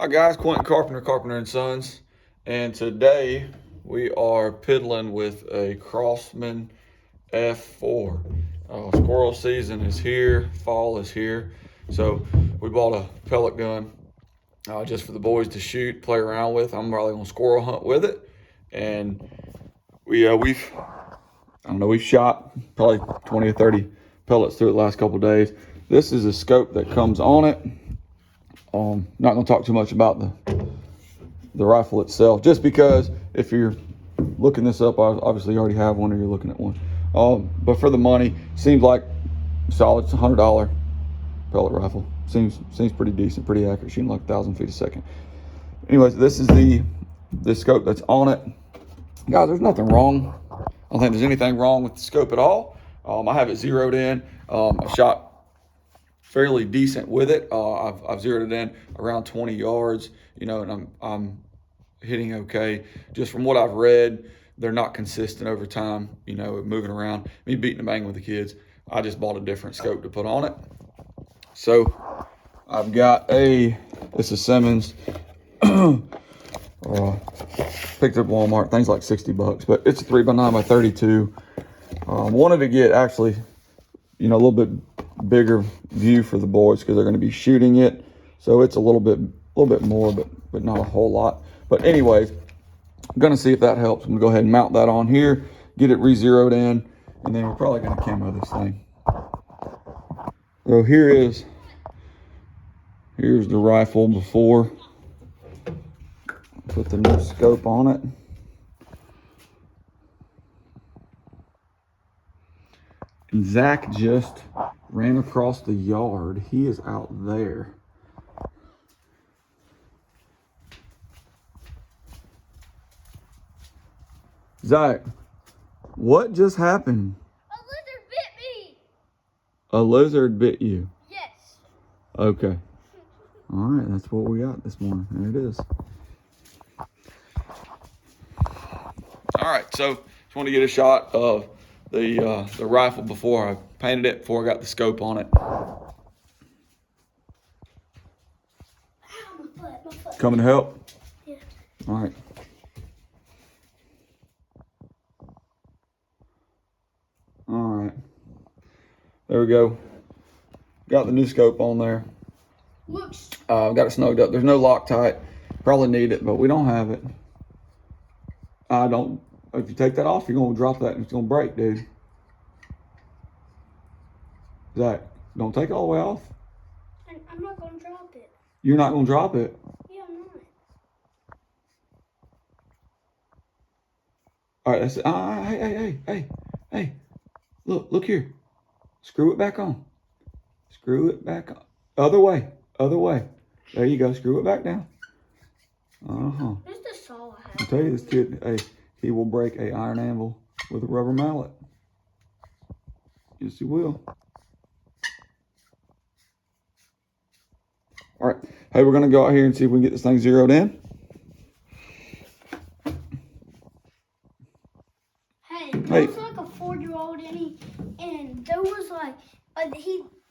Hi guys, Quentin Carpenter, Carpenter and Sons, and today we are piddling with a Crosman F4. Squirrel season is here, fall is here, so we bought a pellet gun just for the boys to shoot, play around with. I'm probably gonna squirrel hunt with it, and we've shot probably 20 or 30 pellets through it the last couple of days. This is a scope that comes on it. Not going to talk too much about the rifle itself, just because if you're looking this up, obviously you already have one or you're looking at one. But for the money, seems like solid. It's a $100 pellet rifle. Seems pretty decent, pretty accurate, shooting like 1,000 feet a second. Anyways, this is the scope that's on it. Guys, there's nothing wrong. I don't think there's anything wrong with the scope at all. I have it zeroed in. I shot fairly decent with it. I've zeroed it in around 20 yards, and I'm hitting okay. Just from what I've read, they're not consistent over time, moving around. Me beating the bang with the kids. I just bought a different scope to put on it. So I've got this is Simmons. Picked up Walmart, things like $60, but it's a 3x9x32. Wanted to get actually, a little bit bigger view for the boys because they're going to be shooting it, so it's a little bit more, but not a whole lot. But anyways, I'm going to see if that helps. I'm going to go ahead and mount that on here, get it re-zeroed in, and then we're probably going to camo this thing. So here's the rifle before. Put the new scope on it. And Zach just ran across the yard. He is out there. Zach, what just happened? A lizard bit me. A lizard bit you? Yes. Okay. All right, that's what we got this morning. There it is. All right, so just want to get a shot of the rifle before I painted it, before I got the scope on it. Ow, my foot. Coming to help? Yeah. All right. All right. There we go. Got the new scope on there. Looks. Got it snugged up. There's no Loctite. Probably need it, but we don't have it. If you take that off, you're gonna drop that and it's gonna break, dude. Zach, don't take it all the way off. I'm not gonna drop it. You're not gonna drop it. Yeah, I'm not. All right, that's it. Hey, look here. Screw it back on. Screw it back on. Other way. There you go. Screw it back down. There's the saw I have. I'll tell you, this kid, he will break a iron anvil with a rubber mallet. Yes, he will. All right. Hey, we're gonna go out here and see if we can get this thing zeroed in. Hey, there was like a 4-year-old and there was like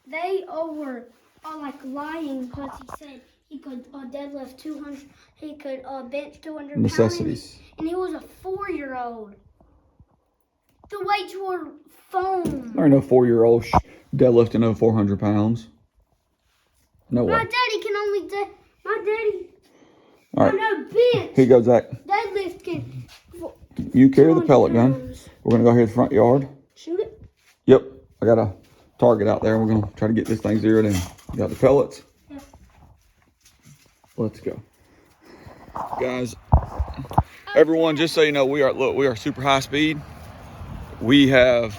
they were like lying because he said he could deadlift 200, he could bench 200 Necessities. pounds, and he was a 4-year-old. The weights were foam. There ain't no 4-year-old deadlifting over 400 pounds. No way. My daddy can only my daddy. All right. No bench. Here you go, Zach. Deadlift can. You carry the pellet gun. Pounds. We're gonna go here to the front yard. Shoot it. Yep. I got a target out there. We're gonna try to get this thing zeroed in. You got the pellets? Yeah. Let's go. Guys, everyone, just so you know, we are super high speed. We have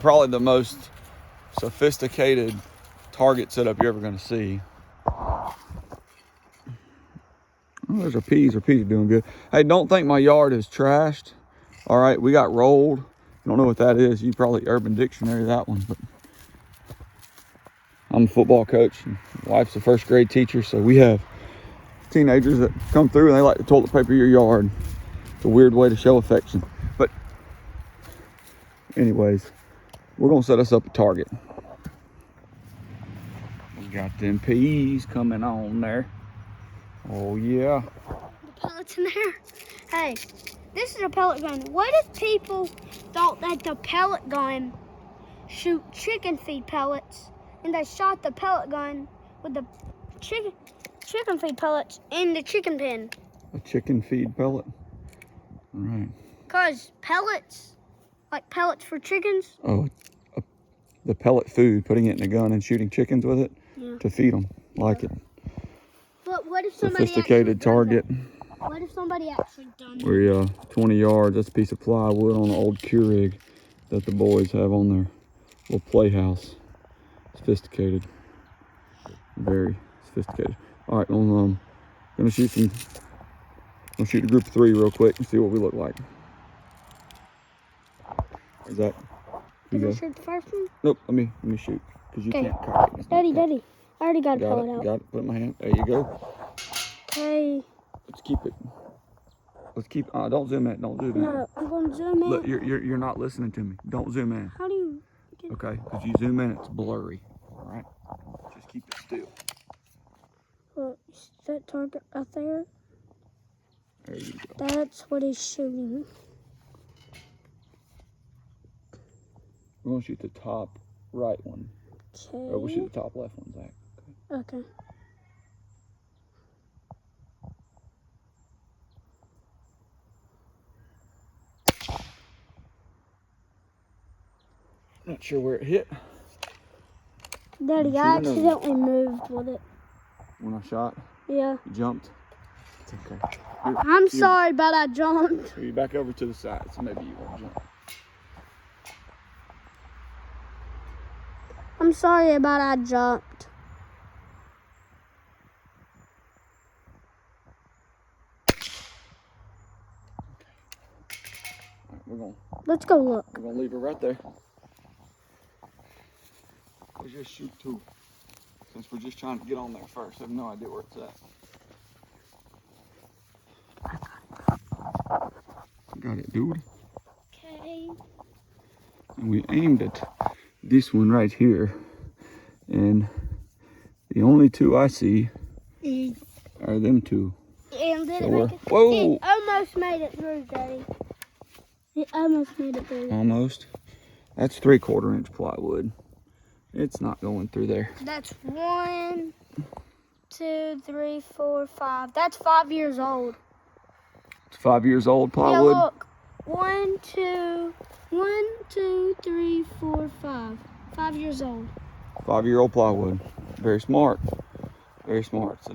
probably the most sophisticated target setup you're ever gonna see. Oh, there's our peas. Our peas are doing good. Hey, don't think my yard is trashed. All right, we got rolled. You don't know what that is. You probably Urban Dictionary that one. But I'm a football coach. And wife's a first grade teacher, so we have teenagers that come through and they like to toilet paper your yard. It's a weird way to show affection. But anyways, we're gonna set us up a target. We got them peas coming on there. Oh yeah. The pellets in there. Hey, this is a pellet gun. What if people thought that the pellet gun shoot chicken feed pellets, and they shot the pellet gun with the chicken feed pellets in the chicken pen? A chicken feed pellet. All right. Cause pellets, like pellets for chickens. Oh, the pellet food, putting it in a gun and shooting chickens with it to feed them. Like it. But what if somebody Sophisticated target. What if somebody actually done that? We're 20 yards. That's a piece of plywood on an old Keurig that the boys have on their little playhouse. Sophisticated. Very sophisticated. All right, gonna shoot a group of 3 real quick and see what we look like. Is that? Did I shoot the first one? Nope. Let me shoot because you can't cock it. Daddy. I already got a pellet out. Got it. Put it in my hand. There you go. Hey. Let's keep it. Don't zoom in. Don't zoom in. No, I'm going to zoom in. Look, you're not listening to me. Don't zoom in. How do you? Okay, because you zoom in, it's blurry. All right. Just keep it still. Look, is that target right there? There you go. That's what he's shooting. We're gonna shoot the top right one. Okay. Or we'll shoot the top left one, Zach. Okay. Not sure where it hit. Daddy, I accidentally moved with it. When I shot? Yeah. You jumped? It's okay. I'm sorry, but I jumped. You're back over to the side, so maybe you won't jump. I'm sorry, but I jumped. Let's go look. We're gonna leave her right there. We'll just shoot 2. Since we're just trying to get on there first. I have no idea where it's at. Got it, dude. Okay. And we aimed at this one right here. And the only 2 I see are them 2. And then So whoa! It almost made it through, Daddy. It almost made it through. Almost. That's 3/4 inch plywood. It's not going through there. That's 1, 2, 3, 4, 5. That's 5 years old. It's 5 years old plywood. Yeah, look. 1, 2, 3, 4, 5. 5 years old. 5-year-old plywood. Very smart. Very smart. It's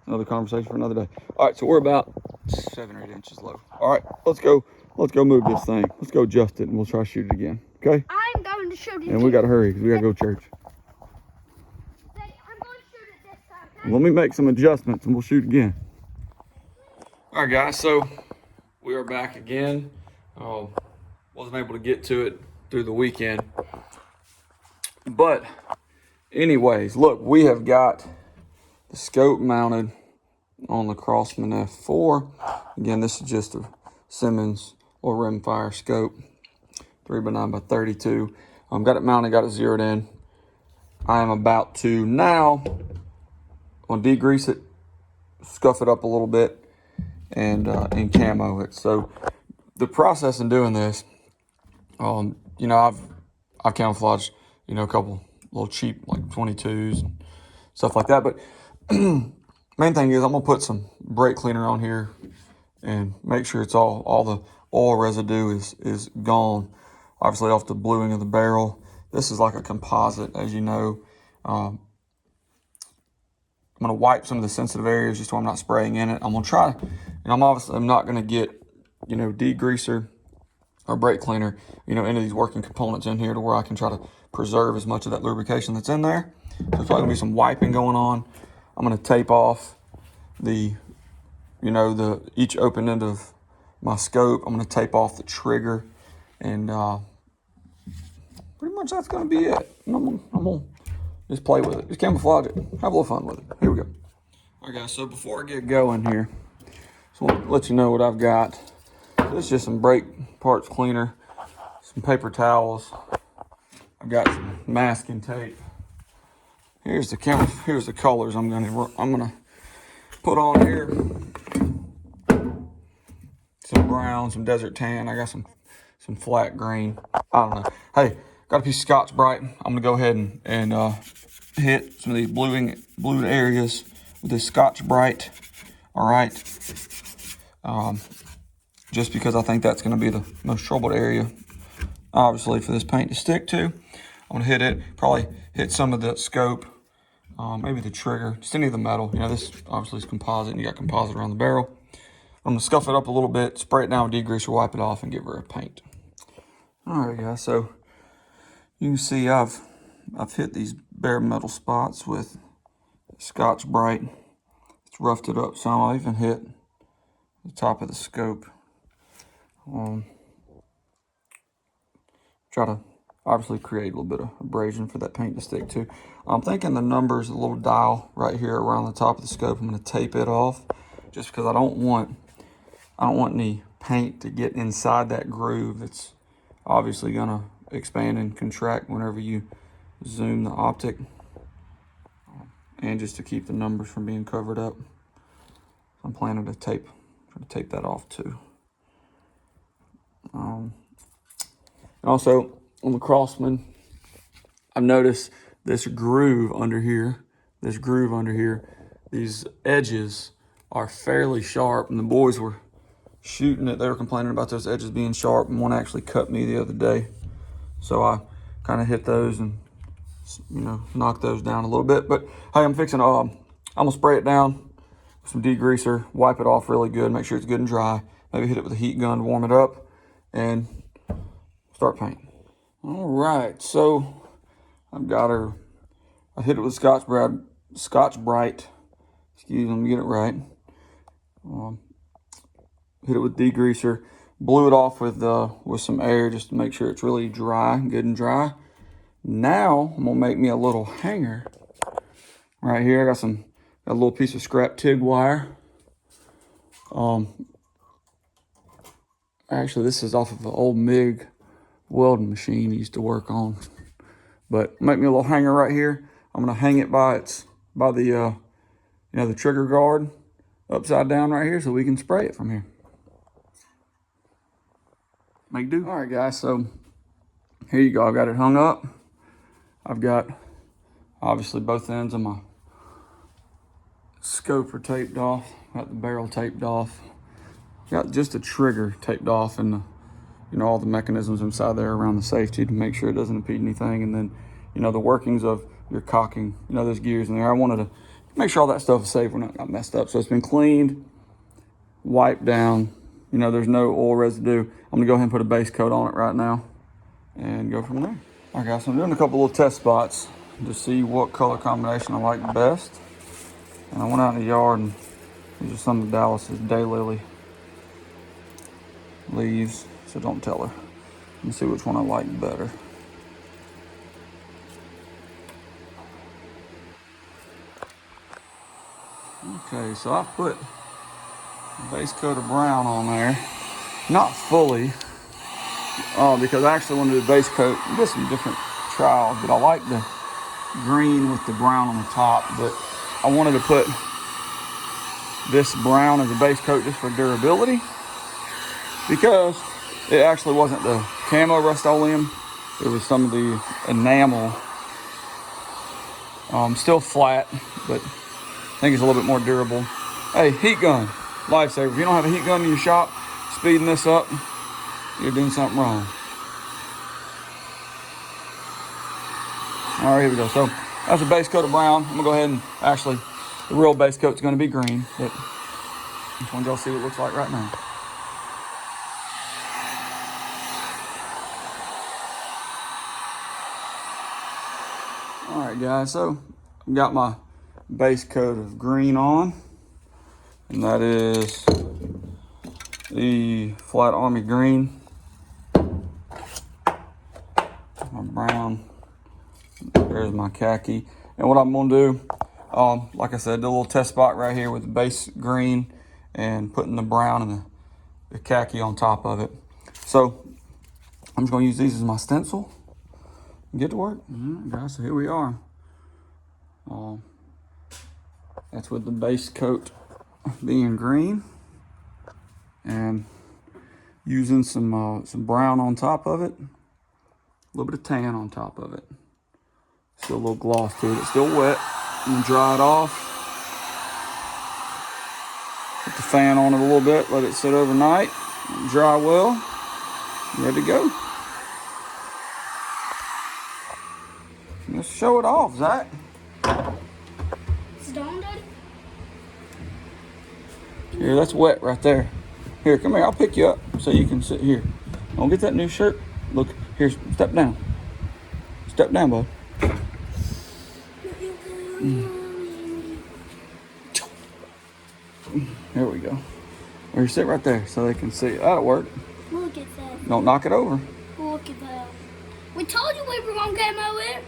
another conversation for another day. All right, so we're about 7 or 8 inches low. All right, let's go move this thing. Let's go adjust it and we'll try to shoot it again. Okay? I'm going to shoot it. And we got to hurry because we got to go to church. Daddy, I'm going to shoot it this time. Okay? Let me make some adjustments and we'll shoot again. All right, guys, so we are back again. Wasn't able to get to it through the weekend. But anyways, look, we have got the scope mounted on the Crosman F4. Again, this is just a Simmons or rimfire scope, 3x9x32. Got it mounted, got it zeroed in. I am about to now, I'll degrease it, scuff it up a little bit, and camo it. So the process in doing this, I've camouflaged, a couple little cheap like 22s and stuff like that. But main thing is I'm gonna put some brake cleaner on here and make sure it's all the oil residue is gone. Obviously off the bluing of the barrel. This is like a composite, as you know. I'm gonna wipe some of the sensitive areas just so I'm not spraying in it. I'm gonna try, and I'm not gonna get, degreaser or brake cleaner, into these working components in here to where I can try to preserve as much of that lubrication that's in there. So there's probably gonna be some wiping going on. I'm gonna tape off the each open end of my scope. I'm gonna tape off the trigger, and pretty much that's gonna be it. And I'm gonna just play with it, just camouflage it, have a little fun with it. Here we go. All right, guys. So before I get going here, just want to let you know what I've got. This is just some brake parts cleaner, some paper towels. I've got some masking tape. Here's the colors I'm gonna put put on here some brown, some desert tan. I got some flat green. I don't know. Hey, got a piece of Scotch Brite. I'm gonna go ahead and hit some of these blued areas with this Scotch Brite. All right. Just because I think that's gonna be the most troubled area, obviously, for this paint to stick to. I'm gonna hit it, probably hit some of the scope, maybe the trigger, just any of the metal. You know, this obviously is composite, and you got composite around the barrel. I'm gonna scuff it up a little bit, spray it down with degreaser, wipe it off, and give her a paint. All right, guys, so you can see I've hit these bare metal spots with Scotch Brite. It's roughed it up some. I even hit the top of the scope. Try to obviously create a little bit of abrasion for that paint to stick to. I'm thinking the numbers, a little dial right here around the top of the scope, I'm gonna tape it off just because I don't want any paint to get inside that groove. It's obviously gonna expand and contract whenever you zoom the optic, and just to keep the numbers from being covered up. I'm planning to try to tape that off too. And also on the Crosman, I've noticed this groove under here, these edges are fairly sharp, and the boys were shooting it. They were complaining about those edges being sharp, and one actually cut me the other day. So I kind of hit those and, you know, knock those down a little bit. But hey, I'm gonna spray it down with some degreaser, wipe it off really good, make sure it's good and dry. Maybe hit it with a heat gun to warm it up, and start painting. All right, so I hit it with Scotch Brite. Excuse me, let me get it right. Hit it with degreaser, blew it off with some air just to make sure it's really dry, good and dry. Now I'm gonna make me a little hanger right here. I got a little piece of scrap TIG wire. Actually, this is off of an old MIG welding machine I used to work on. But make me a little hanger right here. I'm gonna hang it by the the trigger guard upside down right here so we can spray it from here. Make do. All right, guys, so here you go. I've got it hung up. I've got obviously both ends of my scope are taped off. Got the barrel taped off. Got just the trigger taped off, and all the mechanisms inside there around the safety to make sure it doesn't impede anything. And then, the workings of your cocking, those gears in there. I wanted to make sure all that stuff is safe. We're not got messed up. So it's been cleaned, wiped down. There's no oil residue. I'm gonna go ahead and put a base coat on it right now and go from there. All right, guys, so I'm doing a couple little test spots to see what color combination I like best. And I went out in the yard, and these are some of Dallas's daylily leaves, so don't tell her. Let me see which one I like better. Okay, so I put a base coat of brown on there. Not fully, because I actually wanted to do base coat. I did some different trials, but I like the green with the brown on the top. But I wanted to put this brown as a base coat just for durability, because it actually wasn't the camo Rust-Oleum. It was some of the enamel. Still flat, but I think it's a little bit more durable. Hey, heat gun, lifesaver. If you don't have a heat gun in your shop, speeding this up, you're doing something wrong. All right, here we go. So that's a base coat of brown. I'm gonna go ahead and actually, the real base coat's gonna be green, but I just want y'all to see what it looks like right now. All right, guys, so I've got my base coat of green on, and that is the Flat Army green. My brown, there's my khaki. And what I'm gonna do, like I said, do a little test spot right here with the base green and putting the brown and the khaki on top of it. So I'm just gonna use these as my stencil and get to work. All right, guys, so here we are. That's with the base coat being green and using some brown on top of it. A little bit of tan on top of it. Still a little gloss to it. It's still wet. I'm gonna dry it off. Put the fan on it a little bit. Let it sit overnight. Dry well. Ready to go. Let's show it off, Zach. It's done, Daddy? Here, that's wet right there. Here, come here. I'll pick you up so you can sit here. Don't get that new shirt. Look, here, step down. Step down, bud. There we go. Or you sit right there so they can see. That'll work. Look at that. Don't knock it over. Look at that. We told you we were going to camo it.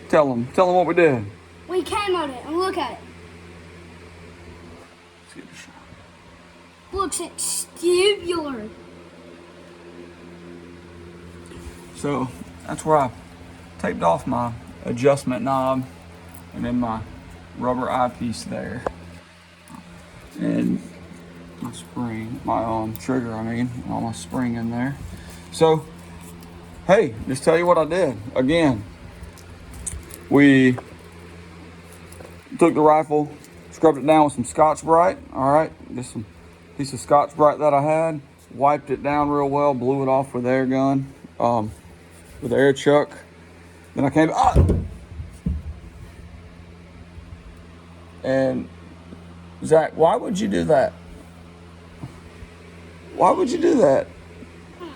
Tell them what we did. We camoed it, and look at it. Let's get a shot. Looks exterior. So that's where I taped off my adjustment knob and then my rubber eyepiece there. And my spring, my trigger, all my spring in there. So, hey, just tell you what I did. Again, we took the rifle, scrubbed it down with some Scotch-Brite. All right, just some piece of Scotch-Brite that I had. Wiped it down real well, blew it off with the air gun, with the air chuck. Then I came and Zach, why would you do that? Why would you do that?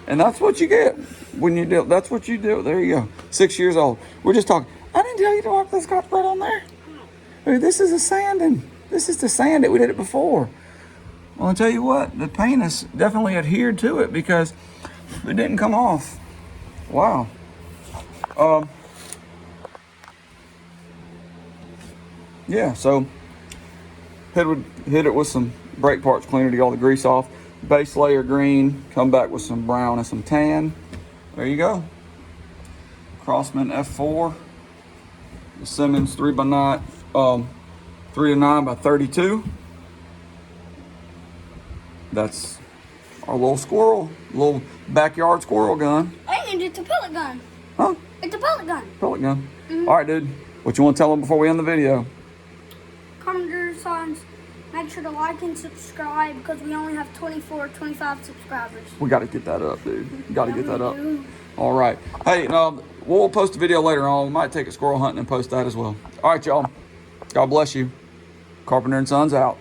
And that's what you get when you do. That's what you do. There you go. 6 years old. We're just talking. I didn't tell you to wipe the Scotch-Brite on there. Dude, this is a sanding. This is to sand it. We did it before. Well, I'll tell you what. The paint has definitely adhered to it because it didn't come off. Wow. Yeah. So hit it with some brake parts cleaner to get all the grease off. Base layer green, come back with some brown and some tan. There you go. Crosman F4. The Simmons 3x9, 3-9 by 32. That's our little backyard squirrel gun. And it's a pellet gun. Huh? It's a pellet gun. Pellet gun. All right, dude. What you want to tell them before we end the video? Comment your signs. Make sure to like and subscribe because we only have 24, 25 subscribers. We got to get that up, dude. Got to get that up. Do. All right. Hey, we'll post a video later on. We might take a squirrel hunting and post that as well. All right, y'all. God bless you. Carpenter and Sons out.